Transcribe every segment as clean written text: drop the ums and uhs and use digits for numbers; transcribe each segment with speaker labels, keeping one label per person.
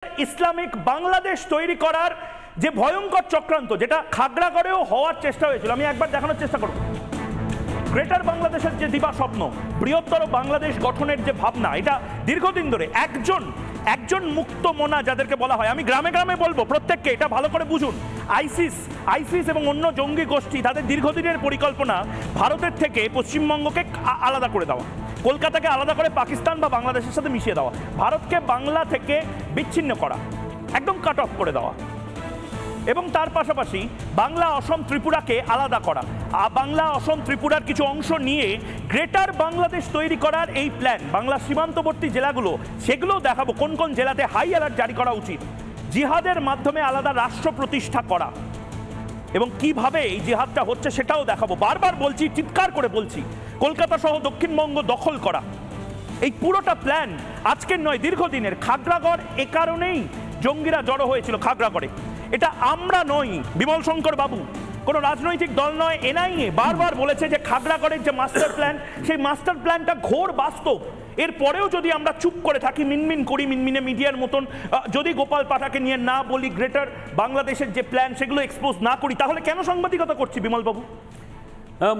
Speaker 1: Islamic Bangladesh তৈরি করার যে ভয়ঙ্কর চক্রান্ত, যেটা খাগড়াগড়েও হওয়ার চেষ্টা হয়েছিল, আমি একবার দেখানোর চেষ্টা করব। গ্রেটার বাংলাদেশের যে দিবা স্বপ্ন, বৃহত্তর বাংলাদেশ গঠনের যে ভাবনা, এটা দীর্ঘদিন ধরে একজন মুক্ত মনা যাদেরকে বলা হয়, আমি গ্রামে গ্রামে বলবো প্রত্যেককে এটা ভালো করে বুঝুন। আইসিস এবং অন্য জঙ্গি গোষ্ঠী, তাদের দীর্ঘদিনের পরিকল্পনা ভারতের থেকে পশ্চিমবঙ্গকে আলাদা করে দেওয়া, কলকাতাকে আলাদা করে পাকিস্তান বা বাংলাদেশের সাথে মিশিয়ে দেওয়া, ভারতকে বাংলা থেকে বিচ্ছিন্ন করা, একদম কাট অফ করে দেওয়া, এবং তার পাশাপাশি বাংলা, অসম, ত্রিপুরাকে আলাদা করা, বাংলা, অসম, ত্রিপুরার কিছু অংশ নিয়ে গ্রেটার বাংলাদেশ তৈরি করার এই প্ল্যান। বাংলা সীমান্তবর্তী জেলাগুলো, সেগুলো দেখাবো কোন কোন জেলাতে হাই অ্যালার্ট জারি করা উচিত, জিহাদের মাধ্যমে আলাদা রাষ্ট্র প্রতিষ্ঠা করা, এবং কিভাবে এই জিহাদটা হচ্ছে সেটাও দেখাবো। বারবার বলছি, চিৎকার করে বলছি, কলকাতা সহ দক্ষিণবঙ্গ দখল করা, এই পুরোটা প্ল্যান আজকের নয়, দীর্ঘদিনের। খাগড়াগড় এ কারণেই জঙ্গিরা জড়ো হয়েছিল খাগড়াগড়ে, এটা আমরা নই, বিমল শঙ্কর বাবু কোনো রাজনৈতিক দল নয়, এনআইএ বারবার বলেছে যে খাগড়াগড়ের যে মাস্টার প্ল্যান, সেই মাস্টার প্ল্যানটা ঘোর বাস্তব। এরপরেও যদি আমরা চুপ করে থাকি, মিনমিন করি, মিনমিনে মিডিয়ার মতন, যদি গোপাল পাঠাকে নিয়ে না বলি, গ্রেটার বাংলাদেশের যে প্ল্যান সেগুলো এক্সপোজ না করি, তাহলে কেন সাংবাদিকতা করছি বিমল বাবু?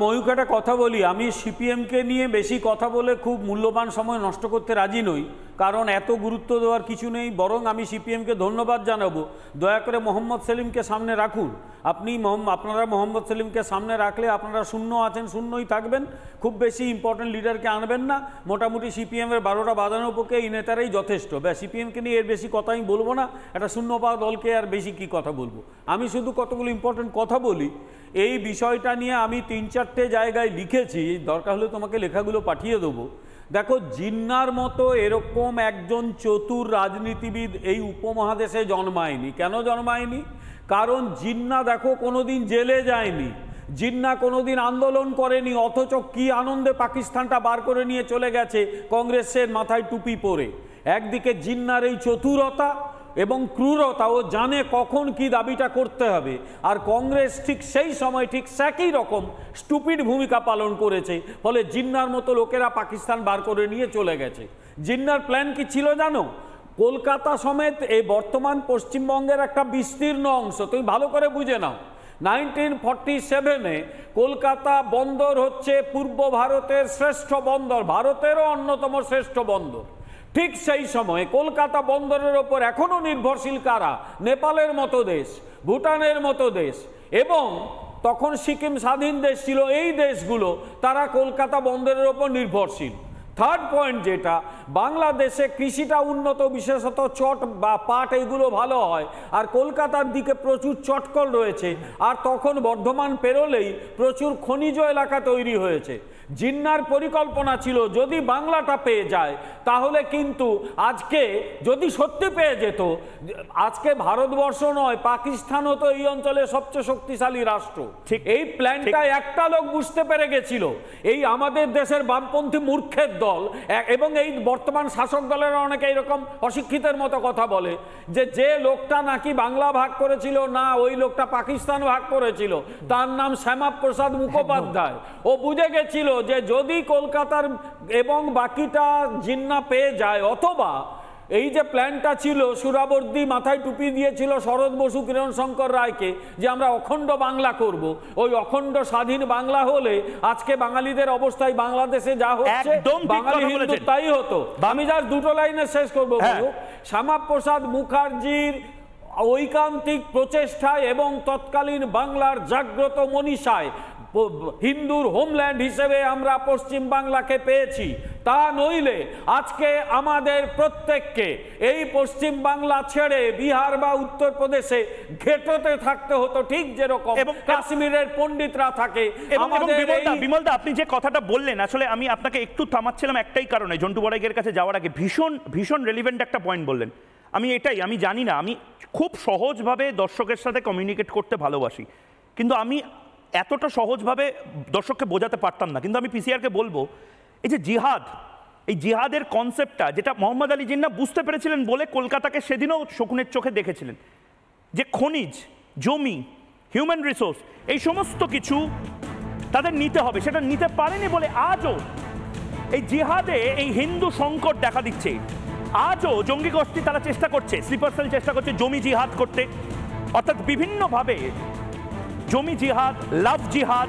Speaker 2: ময়ূক, একটা কথা বলি, আমি সিপিএমকে নিয়ে বেশি কথা বলে খুব মূল্যবান সময় নষ্ট করতে রাজি নই, কারণ এত গুরুত্ব দেওয়ার কিছু নেই। বরং আমি সিপিএমকে ধন্যবাদ জানাবো, দয়া করে মোহাম্মদ সেলিমকে সামনে রাখুন। আপনারা মোহাম্মদ সেলিমকে সামনে রাখলে আপনারা শূন্য আছেন, শূন্যই থাকবেন, খুব বেশি ইম্পর্টেন্ট লিডারকে আনবেন না। মোটামুটি সিপিএমের 12টা বাজানোর পক্ষে এই নেতারাই যথেষ্ট। সিপিএমকে নিয়ে এর বেশি কথা আমি বলবো না, একটা শূন্য পাওয়া দলকে আর বেশি কি কথা বলবো। আমি শুধু কতগুলো ইম্পর্টেন্ট কথা বলি। এই বিষয়টা নিয়ে আমি 3-4টে জায়গায় লিখেছি, দরকার হলে তোমাকে লেখাগুলো পাঠিয়ে দেবো। দেখো, জিন্নার মতো এরকম একজন চতুর রাজনীতিবিদ এই উপমহাদেশে জন্মায়নি। কেন জন্মায়নি? কারণ জিন্না দেখো কোনোদিন জেলে যায়নি, জিন্না কোনোদিন আন্দোলন করেনি, অথচ কি আনন্দে পাকিস্তানটা বার করে নিয়ে চলে গেছে কংগ্রেসের মাথায় টুপি পরে। একদিকে জিন্নার এই চতুরতা এবং ক্রূরতা, ও জানে কখন কি দাবিটা করতে হবে, আর কংগ্রেস ঠিক সেই সময় ঠিক একই রকম স্টুপিড ভূমিকা পালন করেছে, ফলে জিন্নার মতো লোকেরা পাকিস্তান বার করে নিয়ে চলে গেছে। জিন্নার প্ল্যান কি ছিল জানো? কলকাতা সমেত এই বর্তমান পশ্চিমবঙ্গের একটা বিস্তীর্ণ অংশ, তুমি ভালো করে বুঝে নাও। 1947-এ কলকাতা বন্দর হচ্ছে পূর্ব ভারতের শ্রেষ্ঠ বন্দর, ভারতেরও অন্যতম শ্রেষ্ঠ বন্দর। ঠিক সেই সময়ে কলকাতা বন্দরের ওপর এখনও নির্ভরশীল কারা? নেপালের মতো দেশ, ভুটানের মতো দেশ, এবং তখন সিকিম স্বাধীন দেশ ছিল। এই দেশগুলো তারা কলকাতা বন্দরের ওপর নির্ভরশীল। থার্ড পয়েন্ট, যেটা বাংলাদেশে কৃষিটা উন্নত, বিশেষত চট বা পাট, এগুলো ভালো হয়, আর কলকাতার দিকে প্রচুর চটকল রয়েছে, আর তখন বর্ধমান পেরোলেই প্রচুর খনিজ এলাকা তৈরি হয়েছে। জিন্নার পরিকল্পনা ছিল যদি বাংলাটা পেয়ে যায় তাহলে কিন্তু আজকে, যদি সত্যি পেয়ে যেত, আজকে ভারতবর্ষ নয় পাকিস্তানও তো এই অঞ্চলে সবচেয়ে শক্তিশালী রাষ্ট্র। ঠিক এই প্ল্যানটা একটা লোক বুঝতে পেরে গেছিল, এই আমাদের দেশের বামপন্থী মূর্খের দল, এবং এই বর্তমান শাসক দলের অনেকে এরকম অশিক্ষিতের মতো কথা বলে যে লোকটা নাকি বাংলা ভাগ করেছিল, না, ওই লোকটা পাকিস্তান ভাগ করেছিল, তার নাম শ্যামাপ্রসাদ মুখোপাধ্যায়। ও বুঝে গেছিল যে যদি কলকাতার এবং বাকিটা জিন্না পেয়ে যায়, অথবা এই যে প্ল্যানটা ছিল, সুরাবর্দী মাথায় টুপি দিয়েছিল শরৎ বসু, কিরণ শঙ্কর রায়কে, যে আমরা অখণ্ড বাংলা করব। ওই অখণ্ড স্বাধীন বাংলা হলে আজকে বাঙালিদের অবস্থায় বাংলাদেশে যা হচ্ছে, বাঙালি হিন্দু তাই হতো। আমি যার দুটো লাইনে শেষ করবো, শ্যামাপ্রসাদ মুখার্জির ঐকান্তিক প্রচেষ্টায় এবং তৎকালীন বাংলার জাগ্রত মনীষায় হিন্দুর হোমল্যান্ড হিসেবে আমরা পশ্চিম বাংলাকে পেয়েছি। তা নইলে আজকে আমাদের প্রত্যেককে এই পশ্চিম বাংলা ছেড়ে বিহার বা উত্তরপ্রদেশে ঘেঁটোতে থাকতে হতো, ঠিক যেরকম কাশ্মীরের পণ্ডিতরা থাকে।
Speaker 1: বিমলদা, আপনি যে কথাটা বললেন, আসলে আমি আপনাকে একটু থামাচ্ছিলাম একটাই কারণে, জন্টু বড়াইয়ের কাছে যাওয়ার আগে ভীষণ রেলিভেন্ট একটা পয়েন্ট বললেন। আমি জানি না, আমি খুব সহজভাবে দর্শকের সাথে কমিউনিকেট করতে ভালোবাসি, কিন্তু আমি এতটা সহজভাবে দর্শককে বোঝাতে পারতাম না। কিন্তু আমি পিসিআরকে বলবো, এই যে জিহাদ, এই জিহাদের কনসেপ্টটা, যেটা মোহাম্মদ আলী জিন্নাহ বুঝতে পেরেছিলেন বলে কলকাতাকে সেদিনও শকুনের চোখে দেখেছিলেন, যে খনিজ, জমি, হিউম্যান রিসোর্স, এই সমস্ত কিছু তাদের নিতে হবে, সেটা নিতে পারেনি বলে আজও এই জিহাদে এই হিন্দু সংকট দেখা দিচ্ছে। আজও জঙ্গি গোষ্ঠী তারা চেষ্টা করছে, স্লিপার সেল চেষ্টা করছে জমি জিহাদ করতে, অর্থাৎ বিভিন্নভাবে জমি জিহাদ, লাভ জিহাদ,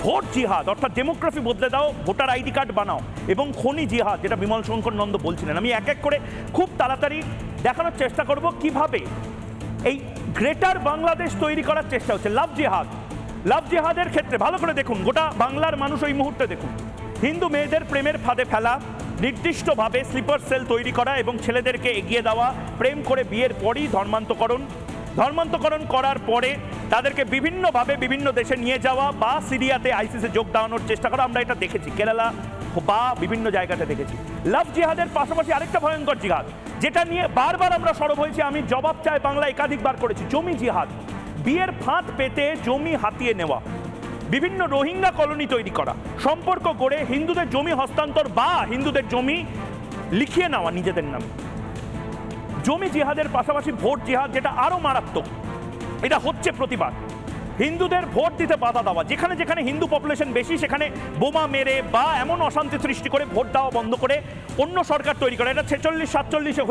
Speaker 1: ভোট জিহাদ, অর্থাৎ ডেমোগ্রাফি বদলে দাও, ভোটার আইডি কার্ড বানাও, এবং খনি জিহাদ, যেটা বিমল শঙ্কর নন্দ বলছিলেন। আমি এক এক করে খুব তাড়াতাড়ি দেখানোর চেষ্টা করব কিভাবে এই গ্রেটার বাংলাদেশ তৈরি করার চেষ্টা হচ্ছে। লাভ জিহাদ, লাভ জিহাদের ক্ষেত্রে ভালো করে দেখুন, গোটা বাংলার মানুষ ওই মুহূর্তে দেখুন, হিন্দু মেয়েদের প্রেমের ফাঁদে ফেলা, নির্দিষ্টভাবে স্লিপার সেল তৈরি করা এবং ছেলেদেরকে এগিয়ে দেওয়া, প্রেম করে বিয়ের পরই ধর্মান্তকরণ করার পরে তাদেরকে বিভিন্নভাবে বিভিন্ন দেশে নিয়ে যাওয়া বা সিরিয়াতে আইসিসে যোগ দেওয়ানোর চেষ্টা করা। আমরা এটা দেখেছি কেরালা বা বিভিন্ন জায়গাতে দেখেছি। লাভ জিহাদের পাশাপাশি আরেকটা ভয়ঙ্কর জিহাদ, যেটা নিয়ে বারবার আমরা সরব হয়েছি, আমি জবাব চাই বাংলা একাধিকবার করেছি, জমি জিহাদ। বিয়ের ফাঁদ পেতে জমি হাতিয়ে নেওয়া, বিভিন্ন রোহিঙ্গা কলোনি তৈরি করা, সম্পর্ক গড়ে হিন্দুদের জমি হস্তান্তর বা হিন্দুদের জমি লিখিয়ে নেওয়া নিজেদের নামে। জমি জিহাদের পাশাপাশি ভোট জিহাদ, যেটা আরো মারাত্মক, এটা হচ্ছে প্রতিবাদ, হিন্দুদের ভোট দিতে বাধা দেওয়া, যেখানে যেখানে হিন্দু পপুলেশন বেশি সেখানে বোমা মেরে বা এমন অশান্তি সৃষ্টি করে ভোট দেওয়া বন্ধ করে অন্য সরকার তৈরি করা। এটা 46-47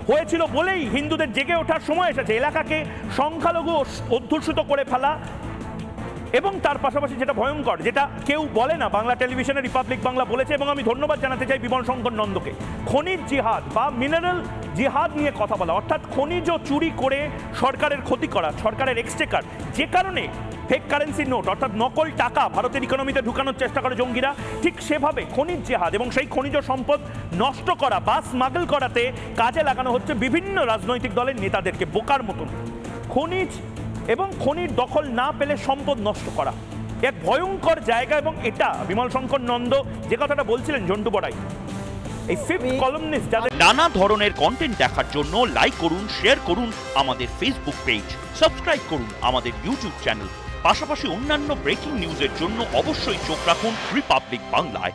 Speaker 1: হয়েছিল বলেই হিন্দুদের জেগে ওঠার সময় এসেছে, এলাকাকে সংখ্যালঘু অধ্যুষিত করে ফেলা। এবং তার পাশাপাশি যেটা ভয়ঙ্কর, যেটা কেউ বলে না, বাংলা টেলিভিশনে রিপাবলিক বাংলা বলেছে, এবং আমি ধন্যবাদ জানাতে চাই বিমল শঙ্কর নন্দকে, খনিজ জিহাদ বা মিনারেল জিহাদ নিয়ে কথা বলা, অর্থাৎ খনিজ চুরি করে সরকারের ক্ষতি করা, সরকারের এক্সচেকার, যে কারণে ফেক কারেন্সি নোট অর্থাৎ নকল টাকা ভারতের ইকোনমিতে ঢুকানোর চেষ্টা করে জঙ্গিরা, ঠিক সেভাবে খনিজ জিহাদ এবং সেই খনিজ সম্পদ নষ্ট করা বা স্মাগল করাতে কাজে লাগানো হচ্ছে বিভিন্ন রাজনৈতিক দলের নেতাদেরকে বোকার মতন। খনিজ এবং খনির দখল না পেলে সম্পদ নষ্ট করা এক ভয়ঙ্কর জায়গা, এবং এটা বিমল শঙ্কর নন্দ যে কথাটা বলছিলেন ঝন্টু বড়াই, এই ফিফথ কলামনিস্ট যাদের
Speaker 3: নানা ধরনের কন্টেন্ট দেখার জন্য লাইক করুন, শেয়ার করুন আমাদের ফেসবুক পেজ, সাবস্ক্রাইব করুন আমাদের ইউটিউব চ্যানেল, পাশাপাশি অন্যান্য ব্রেকিং নিউজের জন্য অবশ্যই চোখ রাখুন রিপাবলিক বাংলায়।